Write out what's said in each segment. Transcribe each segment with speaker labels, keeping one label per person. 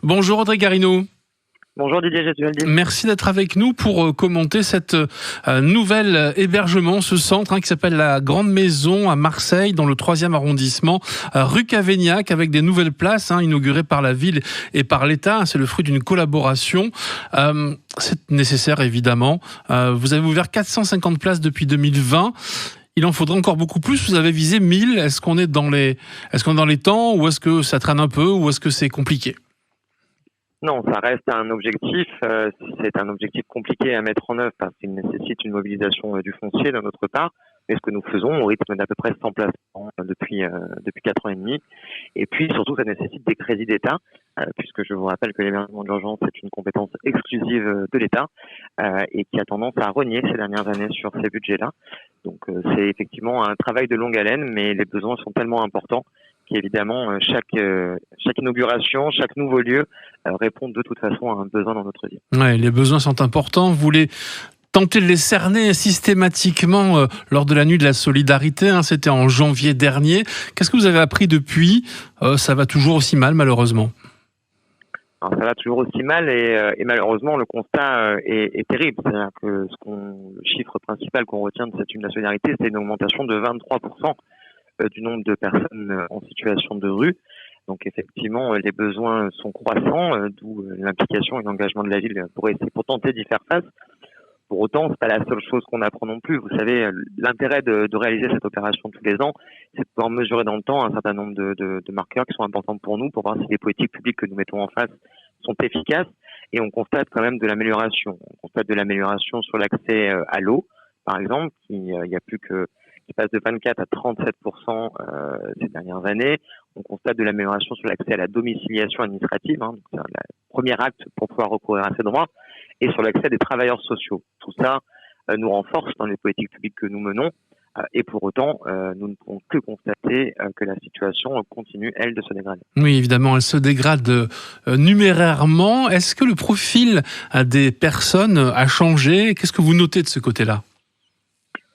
Speaker 1: Bonjour Audrey Garino.
Speaker 2: Bonjour Didier Gesualdi.
Speaker 1: Merci d'être avec nous pour commenter cette nouvel hébergement, ce centre qui s'appelle la Grande Maison à Marseille, dans le 3e arrondissement, rue Cavaignac, avec des nouvelles places inaugurées par la ville et par l'État. C'est le fruit d'une collaboration. C'est nécessaire évidemment. Vous avez ouvert 450 places depuis 2020. Il en faudra encore beaucoup plus. Vous avez visé 1000. Est-ce qu'on est dans les temps, ou est-ce que ça traîne un peu, ou est-ce que c'est compliqué ?
Speaker 2: Non, ça reste un objectif. C'est un objectif compliqué à mettre en œuvre parce qu'il nécessite une mobilisation du foncier de notre part. Et ce que nous faisons au rythme d'à peu près 100 places depuis 4 ans et demi. Et puis surtout, ça nécessite des crédits d'État, puisque je vous rappelle que l'hébergement d'urgence est une compétence exclusive de l'État et qui a tendance à rogner ces dernières années sur ces budgets-là. Donc c'est effectivement un travail de longue haleine, mais les besoins sont tellement importants qu'évidemment chaque inauguration, chaque nouveau lieu répond de toute façon à un besoin dans notre vie.
Speaker 1: Ouais, les besoins sont importants. Vous voulez tenter de les cerner systématiquement lors de la nuit de la solidarité. C'était en janvier dernier. Qu'est-ce que vous avez appris depuis ? Ça va toujours aussi mal, malheureusement.
Speaker 2: Alors, ça va toujours aussi mal et malheureusement le constat est terrible. C'est-à-dire que le chiffre principal qu'on retient de cette nuit de la solidarité, c'est une augmentation de 23% du nombre de personnes en situation de rue. Donc effectivement, les besoins sont croissants, d'où l'implication et l'engagement de la ville pour tenter d'y faire face. Pour autant, c'est pas la seule chose qu'on apprend non plus. Vous savez, l'intérêt de réaliser cette opération tous les ans, c'est de pouvoir mesurer dans le temps un certain nombre de marqueurs qui sont importants pour nous, pour voir si les politiques publiques que nous mettons en face sont efficaces. Et on constate quand même de l'amélioration. On constate de l'amélioration sur l'accès à l'eau, par exemple, qui passe de 24 à 37% ces dernières années. On constate de l'amélioration sur l'accès à la domiciliation administrative, donc c'est le premier acte pour pouvoir recourir à ces droits, et sur l'accès des travailleurs sociaux. Tout ça nous renforce dans les politiques publiques que nous menons, et pour autant, nous ne pouvons que constater que la situation continue, elle, de se dégrader.
Speaker 1: Oui, évidemment, elle se dégrade numérairement. Est-ce que le profil des personnes a changé ? Qu'est-ce que vous notez de ce côté-là ?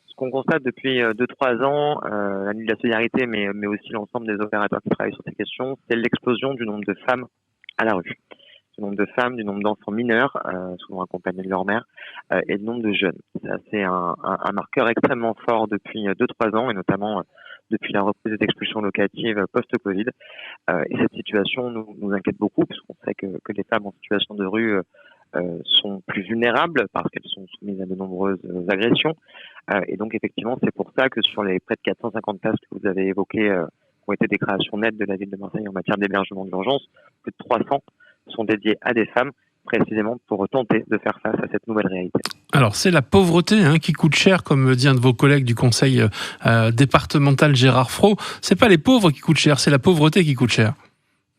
Speaker 2: Ce qu'on constate depuis 2-3 ans, la nuit de la solidarité, mais aussi l'ensemble des opérateurs qui travaillent sur ces questions, c'est l'explosion du nombre de femmes à la rue. Du nombre de femmes, du nombre d'enfants mineurs, souvent accompagnés de leur mère, et du nombre de jeunes. C'est un marqueur extrêmement fort depuis 2-3 ans, et notamment depuis la reprise des expulsions locatives post-Covid. Et cette situation nous inquiète beaucoup, puisqu'on sait que les femmes en situation de rue sont plus vulnérables parce qu'elles sont soumises à de nombreuses agressions. Et donc, effectivement, c'est pour ça que sur les près de 450 places que vous avez évoquées, qui ont été des créations nettes de la ville de Marseille en matière d'hébergement d'urgence, plus de 300 sont dédiés à des femmes, précisément pour tenter de faire face à cette nouvelle réalité.
Speaker 1: Alors, c'est la pauvreté qui coûte cher, comme dit un de vos collègues du conseil départemental, Gérard Fro. C'est pas les pauvres qui coûtent cher, c'est la pauvreté qui coûte cher.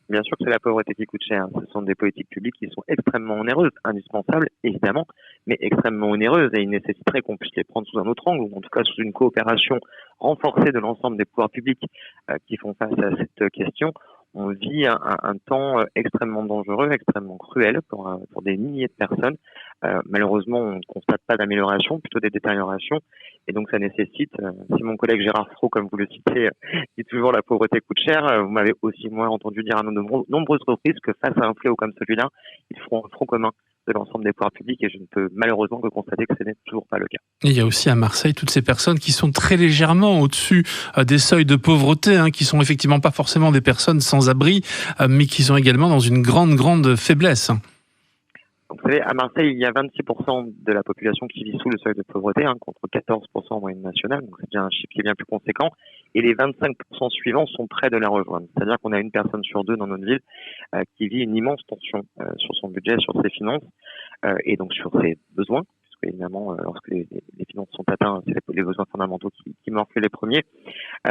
Speaker 2: Bien sûr que c'est la pauvreté qui coûte cher. Ce sont des politiques publiques qui sont extrêmement onéreuses, indispensables, évidemment, mais extrêmement onéreuses, et il nécessiterait qu'on puisse les prendre sous un autre angle, ou en tout cas sous une coopération renforcée de l'ensemble des pouvoirs publics qui font face à cette question. On vit un temps extrêmement dangereux, extrêmement cruel pour des milliers de personnes. Malheureusement, on ne constate pas d'amélioration, plutôt des détériorations. Et donc, ça nécessite, si mon collègue Gérard Fro, comme vous le citez, dit toujours la pauvreté coûte cher, vous m'avez aussi, moi, entendu dire à nombreuses reprises que face à un fléau comme celui-là, ils feront un front commun de l'ensemble des pouvoirs publics, et je ne peux malheureusement que constater que ce n'est toujours pas le cas.
Speaker 1: Et il y a aussi à Marseille toutes ces personnes qui sont très légèrement au-dessus des seuils de pauvreté, qui sont effectivement pas forcément des personnes sans abri, mais qui sont également dans une grande faiblesse.
Speaker 2: Vous savez, à Marseille, il y a 26% de la population qui vit sous le seuil de pauvreté, contre 14% en moyenne nationale, donc c'est bien un chiffre qui est bien plus conséquent, et les 25% suivants sont près de la rejoindre. C'est-à-dire qu'on a une personne sur deux dans notre ville qui vit une immense tension sur son budget, sur ses finances, et donc sur ses besoins, puisque évidemment, lorsque les finances sont atteintes, c'est les besoins fondamentaux qui manquent les premiers.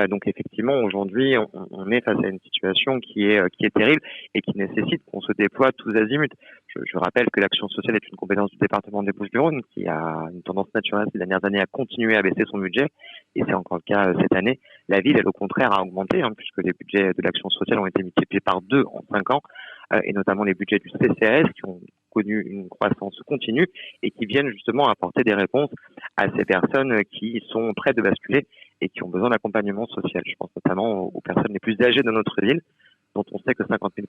Speaker 2: Donc effectivement, aujourd'hui, on est face à une situation qui est terrible et qui nécessite qu'on se déploie tous azimuts. Je rappelle que l'action sociale est une compétence du département des Bouches-du-Rhône, qui a une tendance naturelle ces dernières années à continuer à baisser son budget, et c'est encore le cas cette année. La ville, elle, au contraire, a augmenté, puisque les budgets de l'action sociale ont été multipliés par 2 en 5 ans, et notamment les budgets du CCAS, qui ont connu une croissance continue et qui viennent justement apporter des réponses à ces personnes qui sont près de basculer et qui ont besoin d'accompagnement social. Je pense notamment aux personnes les plus âgées de notre ville, dont on sait que 50 000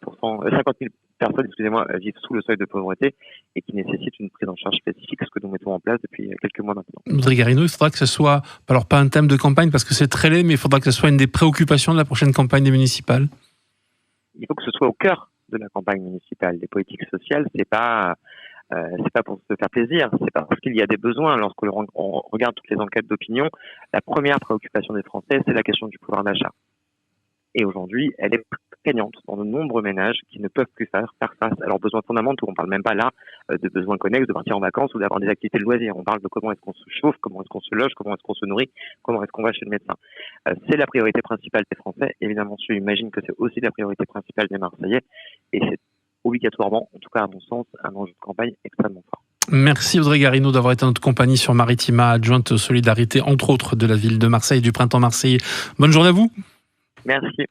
Speaker 2: personnes vivent sous le seuil de pauvreté et qui nécessitent une prise en charge spécifique, ce que nous mettons en place depuis quelques mois maintenant.
Speaker 1: Audrey Garino, il faudra que ce soit, alors pas un thème de campagne parce que c'est très laid, mais il faudra que ce soit une des préoccupations de la prochaine campagne municipale.
Speaker 2: Il faut que ce soit au cœur de la campagne municipale. Les politiques sociales, c'est pas pour se faire plaisir, c'est parce qu'il y a des besoins. Lorsque on regarde toutes les enquêtes d'opinion, la première préoccupation des Français, c'est la question du pouvoir d'achat. Et aujourd'hui, elle est prégnante dans de nombreux ménages qui ne peuvent plus faire face à leurs besoins fondamentaux. On ne parle même pas là de besoins connexes, de partir en vacances ou d'avoir des activités de loisirs. On parle de comment est-ce qu'on se chauffe, comment est-ce qu'on se loge, comment est-ce qu'on se nourrit, comment est-ce qu'on va chez le médecin. C'est la priorité principale des Français. Évidemment, je imagine que c'est aussi la priorité principale des Marseillais. Et c'est obligatoirement, en tout cas à mon sens, un enjeu de campagne extrêmement fort.
Speaker 1: Merci Audrey Garino d'avoir été en notre compagnie sur Maritima, adjointe solidarité entre autres de la ville de Marseille et du Printemps Marseillais. Bonne journée à vous.
Speaker 2: Merci.